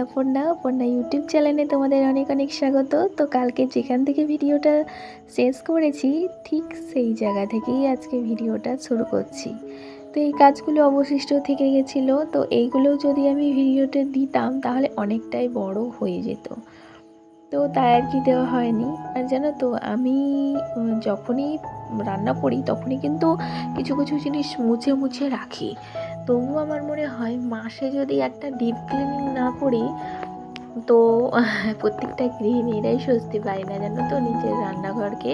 Aparna YouTube চ্যানেলে তোমাদের অনেক অনেক স্বাগত। তো কালকে যেখান থেকে ভিডিওটা শেষ করেছি ঠিক সেই জায়গা থেকেই আজকে ভিডিওটা শুরু করছি। তো এই কাজগুলো অবশিষ্ট থেকে গেছিলো, তো এইগুলো যদি আমি ভিডিওতে দিতাম তাহলে অনেকটাই বড় হয়ে যেত, তো তাই আর কি দেওয়া হয়নি। আর জানো তো আমি যখনই রান্না করি তখনই কিন্তু কিছু কিছু জিনিস মুছে মুছে রাখি। তবু আমার মনে হয় মাসে যদি একটা ডিপ ক্লিনিং না করি তো প্রত্যেকটা গৃহিণীরাই স্বস্তি পায় না, জানো তো, নিজের রান্নাঘরকে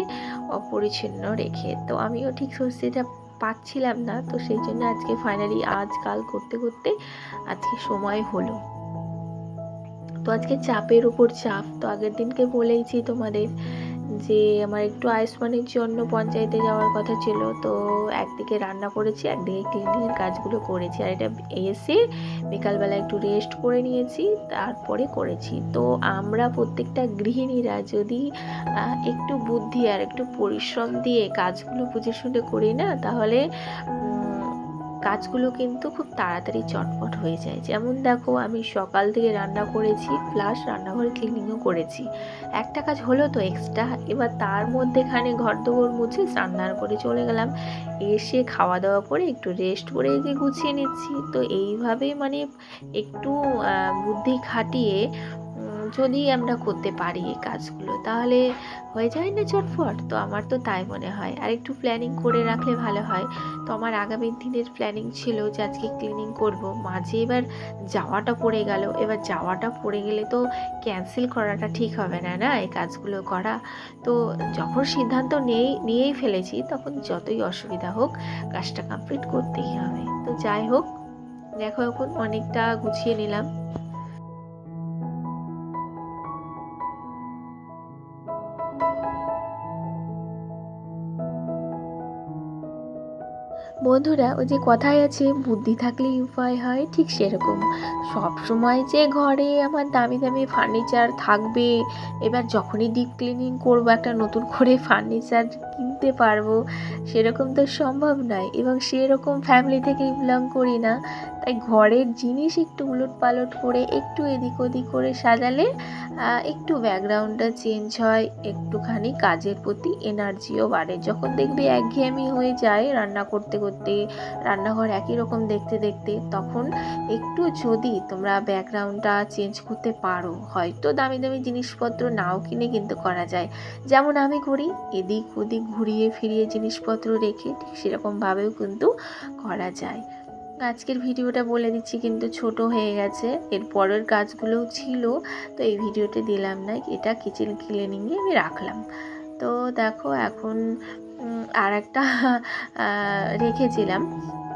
অপরিচ্ছন্ন রেখে। তো আমিও ঠিক স্বস্তিটা পাচ্ছিলাম না, তো সেই জন্য আজকে ফাইনালি আজকাল করতে করতে আজকে সময় হলো। তো আজকে চাপের উপর চাপ। তো আগের দিনকে বলেইছি তোমাদের যে আমার একটু আয়ুষ্মানের জন্য পঞ্চায়েতে যাওয়ার কথা ছিল। তো একদিকে রান্না করেছি, একদিকে ক্লিনিংয়ের কাজগুলো করেছি, আর এটা এসে বিকালবেলা একটু রেস্ট করে নিয়েছি, তারপরে করেছি। তো আমরা প্রত্যেকটা গৃহিণীরা যদি একটু বুদ্ধি আর একটু পরিশ্রম দিয়ে কাজগুলো বুঝে শুনে করি না, তাহলে কাজগুলো কিন্তু খুব তাড়াতাড়ি চটপট হয়ে যায়। যেমন দেখো, আমি সকাল থেকে রান্না করেছি প্লাস রান্নাঘরে ক্লিনিংও করেছি, একটা কাজ হলো তো এক্সট্রা। এবার তার মধ্যেখানে ঘর দোর মুছে স্নান করে চলে গেলাম, এসে খাওয়া দাওয়া করে একটু রেস্ট করে যে গুছিয়ে নিচ্ছি। তো এইভাবে মানে একটু বুদ্ধি খাটিয়ে যদি আমরা করতে পারি এই কাজগুলো তাহলে হয়ে যায় না চটপট। তো আমার তো তাই মনে হয়, আর একটু প্ল্যানিং করে রাখলে ভালো হয়। তো আমার আগামী দিনের প্ল্যানিং ছিল যে আজকে ক্লিনিং করব, মাঝে এবার যাওয়াটা পড়ে গেল। এবার যাওয়াটা পড়ে গেলে তো ক্যান্সেল করাটা ঠিক হবে না, না এই কাজগুলো করা। তো যখন সিদ্ধান্ত নিয়েই ফেলেছি, তখন যতই অসুবিধা হোক কাজটা কমপ্লিট করতেই হবে। তো যাই হোক, দেখো এখন অনেকটা গুছিয়ে নিলাম। বন্ধুরা, ওই যে কথায় আছে বুদ্ধি থাকলেই উপায় হয়, ঠিক সেরকম সব সময় যে ঘরে আমার দামি দামি ফার্নিচার থাকবে, এবার যখনই ডিপ ক্লিনিং করবো একটা নতুন করে ফার্নিচার কিনতে পারবো, সেরকম তো সম্ভব নয়। এবং সেরকম ফ্যামিলি থেকেই বিলং করি না, তাই ঘরের জিনিস একটু উলট পালট করে একটু এদিক ওদিক করে সাজালে একটু ব্যাকগ্রাউন্ডটা চেঞ্জ হয়, একটুখানি কাজের প্রতি এনার্জিও বাড়ে। যখন দেখবি একঘেয়েমি হয়ে যায় রান্না করতে করতে, রান্নাঘর একই রকম দেখতে দেখতে, তখন একটু যদি তোমরা ব্যাকগ্রাউন্ডটা চেঞ্জ করতে পারো, হয়তো দামি দামি জিনিসপত্র নাও কিনে কিন্তু করা যায়, যেমন আমি করি, এদিক ওদিক ঘুরিয়ে ফিরিয়ে জিনিসপত্র রেখে ঠিক সেরকমভাবেও কিন্তু করা যায়। আজকের ভিডিওটা বলে দিচ্ছি কিন্তু ছোট হয়ে গেছে, এর পরের কাজগুলোও ছিল, তো এই ভিডিওতে দিলাম না, এটা কিচেন ক্লিনিংয়ে আমি রাখলাম। তো দেখো এখন আর একটা রেখেছিলাম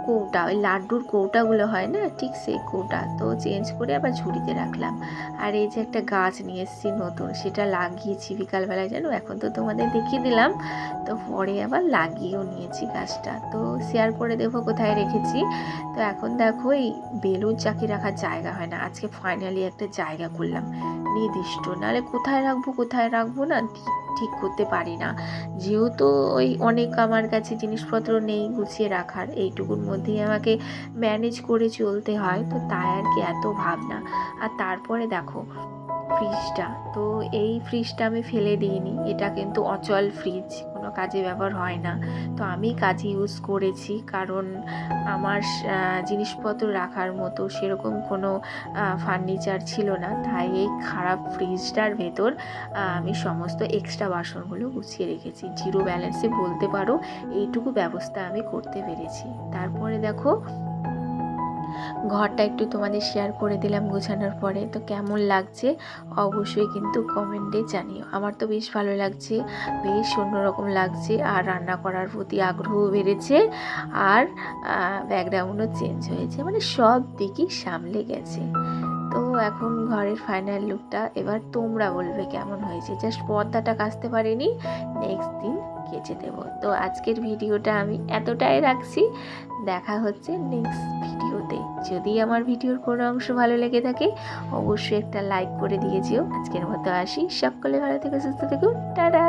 কৌটা, ওই লাড্ডুর কৌটাগুলো হয় না, ঠিক সেই কৌটা, তো চেঞ্জ করে আবার ঝুড়িতে রাখলাম। আর এই যে একটা গাছ নিয়ে এসেছি নতুন, সেটা লাগিয়েছি বিকালবেলায়, জানো, এখন তো তোমাদের দেখিয়ে দিলাম, তো পরে আবার লাগিয়েও নিয়েছি গাছটা, তো শেয়ার করে দেবো কোথায় রেখেছি। তো এখন দেখো, এই বেলুন চাকি রাখার জায়গা হয় না, আজকে ফাইনালি একটা জায়গা করলাম নির্দিষ্ট, নাহলে কোথায় রাখবো না ঠিক করতে পারি না। যেহেতু ওই অনেক আমার কাছে জিনিসপত্র নেই গুছিয়ে রাখার, এইটুকুর মধ্যেই আমাকে ম্যানেজ করে চলতে হয়, তো তাই আর কি এত ভাবনা। আর তারপরে দেখো ফ্রিজটা, তো এই ফ্রিজটা আমি ফেলে দিইনি, এটা কিন্তু অচল ফ্রিজ, কোনো কাজে ব্যবহার হয় না, তো আমি কাজে ইউজ করেছি, কারণ আমার জিনিসপত্র রাখার মতো সেরকম কোনো ফার্নিচার ছিল না, তাই এই খারাপ ফ্রিজটার ভেতর আমি সমস্ত এক্সট্রা বাসনগুলো গুছিয়ে রেখেছি। জিরো ব্যালেন্সে বলতে পারো, এইটুকু ব্যবস্থা আমি করতে পেরেছি। তারপরে দেখো ঘরটা একটু তোমাদের শেয়ার করে দিলাম গোছানোর পরে, তো কেমন লাগছে অবশ্যই কিন্তু কমেন্টে জানিও। আমার তো বেশ ভালো লাগছে, বেশ অন্যরকম লাগছে, আর রান্না করার প্রতি আগ্রহ বেড়েছে, আর ব্যাকগ্রাউন্ডও চেঞ্জ হয়েছে, মানে সব দিকই সামলে গেছে। তো এখন ঘরের ফাইনাল লুকটা এবার তোমরা বলবে কেমন হয়েছে। জাস্ট পর্দাটা কাচতে পারিনি, নেক্সট দিন কেচে দেবো। তো আজকের ভিডিওটা আমি এতটাই রাখছি, দেখা হচ্ছে নেক্সট ভিডিওতে। যদি আমার ভিডিওর কোনো অংশ ভালো লেগে থাকে অবশ্যই একটা লাইক করে দিয়ে যেও। আজকের মতো আসি, সকলে ভালো থেকে সুস্থ থেকো, টাটা।